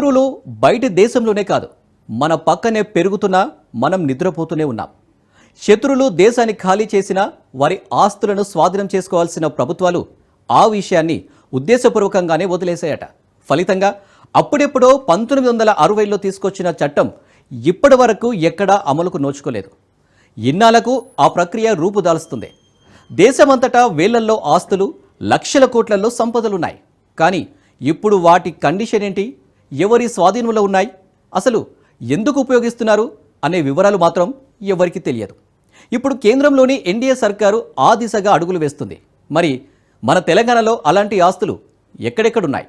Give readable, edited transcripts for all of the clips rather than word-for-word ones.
శత్రువులు బయటి దేశంలోనే కాదు, మన పక్కనే పెరుగుతున్నా మనం నిద్రపోతూనే ఉన్నాం. శత్రువులు దేశాన్ని ఖాళీ చేసినా వారి ఆస్తులను స్వాధీనం చేసుకోవాల్సిన ప్రభుత్వాలు ఆ విషయాన్ని ఉద్దేశపూర్వకంగానే వదిలేశాయట. ఫలితంగా అప్పుడెప్పుడో 1960లో తీసుకొచ్చిన చట్టం ఇప్పటి వరకు ఎక్కడా అమలుకు నోచుకోలేదు. ఇన్నాళ్లకు ఆ ప్రక్రియ రూపుదాలుస్తుంది. దేశమంతటా వేలల్లో ఆస్తులు, లక్షల కోట్లలో సంపదలున్నాయి. కానీ ఇప్పుడు వాటి కండిషన్ ఏంటి? ఎవరి స్వాధీనంలో ఉన్నాయి? అసలు ఎందుకు ఉపయోగిస్తున్నారు అనే వివరాలు మాత్రం ఎవరికి తెలియదు. ఇప్పుడు కేంద్రంలోని ఎన్డీఏ సర్కారు ఆ దిశగా అడుగులు వేస్తుంది. మరి మన తెలంగాణలో అలాంటి ఆస్తులు ఎక్కడెక్కడున్నాయి?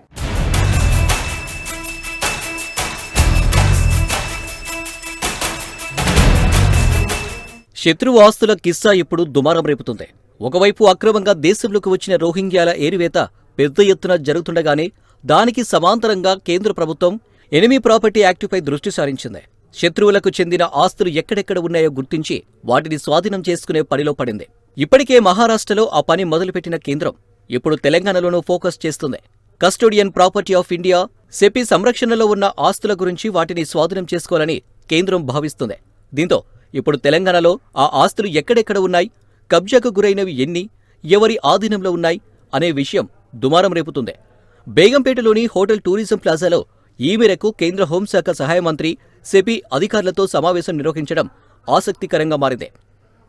శత్రువు ఆస్తుల కిస్సా ఇప్పుడు దుమారం రేపుతుంది. ఒకవైపు అక్రమంగా దేశంలోకి వచ్చిన రోహింగ్యాల ఏరివేత పెద్ద ఎత్తున జరుగుతుండగానే దానికి సమాంతరంగా కేంద్ర ప్రభుత్వం ఎనిమీ ప్రాపర్టీ యాక్టుపై దృష్టి సారించింది. శత్రువులకు చెందిన ఆస్తులు ఎక్కడెక్కడ ఉన్నాయో గుర్తించి వాటిని స్వాధీనం చేసుకునే పనిలో పడింది. ఇప్పటికే మహారాష్ట్రలో ఆ పని మొదలుపెట్టిన కేంద్రం ఇప్పుడు తెలంగాణలోనూ ఫోకస్ చేస్తుంది. కస్టోడియన్ ప్రాపర్టీ ఆఫ్ ఇండియా సెపీ సంరక్షణలో ఉన్న ఆస్తుల గురించి వాటిని స్వాధీనం చేసుకోవాలని కేంద్రం భావిస్తుంది. దీంతో ఇప్పుడు తెలంగాణలో ఆ ఆస్తులు ఎక్కడెక్కడ ఉన్నాయి, కబ్జాకు గురైనవి ఎన్ని, ఎవరి ఆధీనంలో ఉన్నాయి అనే విషయం దుమారం రేపుతుంది. బేగంపేటలోని హోటల్ టూరిజం ప్లాజాలో ఈ మేరకు కేంద్ర హోంశాఖ సహాయ మంత్రి సెపీ అధికారులతో సమావేశం నిర్వహించడం ఆసక్తికరంగా మారింది.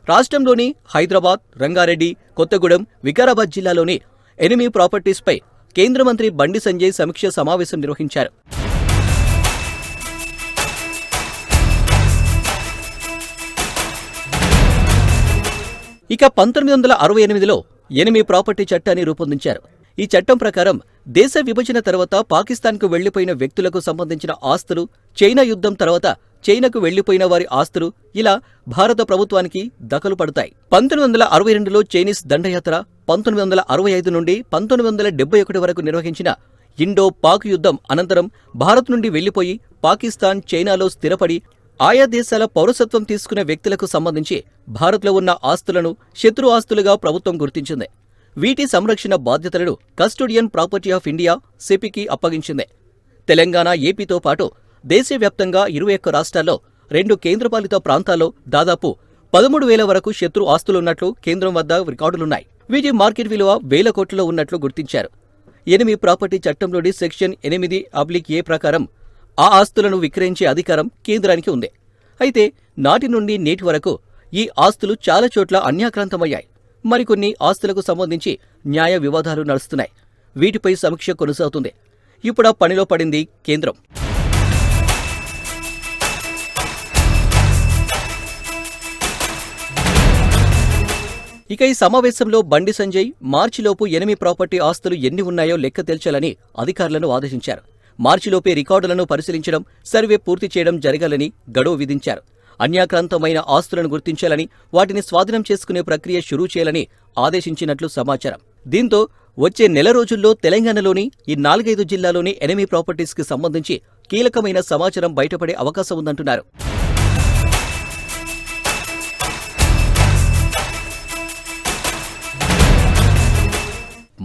రాష్ట్రంలోని హైదరాబాద్, రంగారెడ్డి, కొత్తగూడెం, వికారాబాద్ జిల్లాలోని ఎనిమీ ప్రాపర్టీస్పై కేంద్ర మంత్రి బండి సంజయ్ సమీక్ష సమావేశం నిర్వహించారు. ఇక 1968లో ఎనిమీ ప్రాపర్టీ చట్టాన్ని రూపొందించారు. ఈ చట్టం ప్రకారం దేశ విభజన తర్వాత పాకిస్తాన్కు వెళ్లిపోయిన వ్యక్తులకు సంబంధించిన ఆస్తులు, చైనా యుద్ధం తర్వాత చైనాకు వెళ్లిపోయిన వారి ఆస్తులు ఇలా భారత ప్రభుత్వానికి దఖలు పడతాయి. 1962లో చైనీస్ దండయాత్ర, 1965 నుండి 1971 వరకు నిర్వహించిన ఇండో పాక్ యుద్ధం అనంతరం భారత్ నుండి వెళ్లిపోయి పాకిస్తాన్, చైనాలో స్థిరపడి ఆయా దేశాల పౌరసత్వం తీసుకున్న వ్యక్తులకు సంబంధించి భారత్లో ఉన్న ఆస్తులను శత్రు ఆస్తులుగా ప్రభుత్వం గుర్తించింది. వీటి సంరక్షణ బాధ్యతలను కస్టోడియన్ ప్రాపర్టీ ఆఫ్ ఇండియా సెపీకి అప్పగించింది. తెలంగాణ, ఏపీతో పాటు దేశవ్యాప్తంగా 21 రాష్ట్రాల్లో 2 కేంద్రపాలిత ప్రాంతాల్లో దాదాపు 13,000 వరకు శత్రు ఆస్తులున్నట్లు కేంద్రం వద్ద రికార్డులున్నాయి. వీటి మార్కెట్ విలువ వేల కోట్లలో ఉన్నట్లు గుర్తించారు. ఎనిమీ ప్రాపర్టీ చట్టంలోని సెక్షన్ 8(a) ప్రకారం ఆ ఆస్తులను విక్రయించే అధికారం కేంద్రానికి ఉంది. అయితే నాటి నుండి నేటి వరకు ఈ ఆస్తులు చాలా చోట్ల అన్యాక్రాంతమయ్యాయి. మరికొన్ని ఆస్తులకు సంబంధించి న్యాయ వివాదాలు నడుస్తున్నాయి. వీటిపై సమీక్ష కొనసాగుతుంది. ఇప్పుడు ఆ పనిలో పడింది కేంద్రం. ఇక ఈ సమావేశంలో బండి సంజయ్ మార్చిలోపు ఎనిమీ ప్రాపర్టీ ఆస్తులు ఎన్ని ఉన్నాయో లెక్క తేల్చాలని అధికారులను ఆదేశించారు. మార్చిలోపే రికార్డులను పరిశీలించడం, సర్వే పూర్తి చేయడం జరగాలని గడువు విధించారు. అన్యాక్రాంతమైన ఆస్తులను గుర్తించాలని, వాటిని స్వాధీనం చేసుకునే ప్రక్రియ షురూ చేయాలని ఆదేశించినట్లు సమాచారం. దీంతో వచ్చే నెల రోజుల్లో తెలంగాణలోని ఈ 4-5 జిల్లాలోని ఎనిమీ ప్రాపర్టీస్కి సంబంధించి కీలకమైన సమాచారం బయటపడే అవకాశం ఉందంటున్నారు.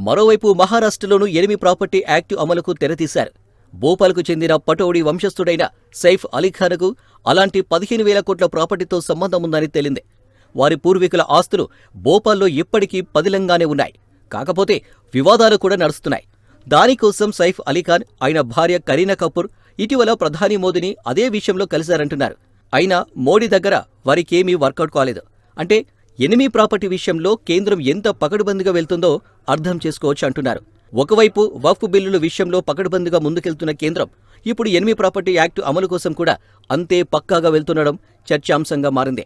మరోవైపు మహారాష్ట్రలోనూ ఎనిమీ ప్రాపర్టీ యాక్టు అమలుకు తెరతీశారు. భోపాల్కు చెందిన పటౌడీ వంశస్థుడైన సైఫ్ అలీఖాన్కు అలాంటి 15,000 కోట్ల ప్రాపర్టీతో సంబంధం ఉందని తేలింది. వారి పూర్వీకుల ఆస్తులు భోపాల్లో ఇప్పటికీ పదిలంగానే ఉన్నాయి. కాకపోతే వివాదాలు కూడా నడుస్తున్నాయి. దానికోసం సైఫ్ అలీఖాన్, ఆయన భార్య కరీనా కపూర్ ఇటీవల ప్రధాని మోదీని అదే విషయంలో కలిశారంటున్నారు. అయినా మోడీ దగ్గర వారికేమీ వర్కౌట్ కాలేదు. అంటే ఎనిమీ ప్రాపర్టీ విషయంలో కేంద్రం ఎంత పకడ్బందీగా వెళ్తుందో అర్థం చేసుకోవచ్చు అంటున్నారు. ఒకవైపు వక్ఫ్ బిల్లుల విషయంలో పకడ్బందీగా ముందుకెళ్తున్న కేంద్రం ఇప్పుడు ఎనిమీ ప్రాపర్టీ యాక్టు అమలు కోసం కూడా అంతే పక్కాగా వెళ్తుండడం చర్చాంశంగా మారింది.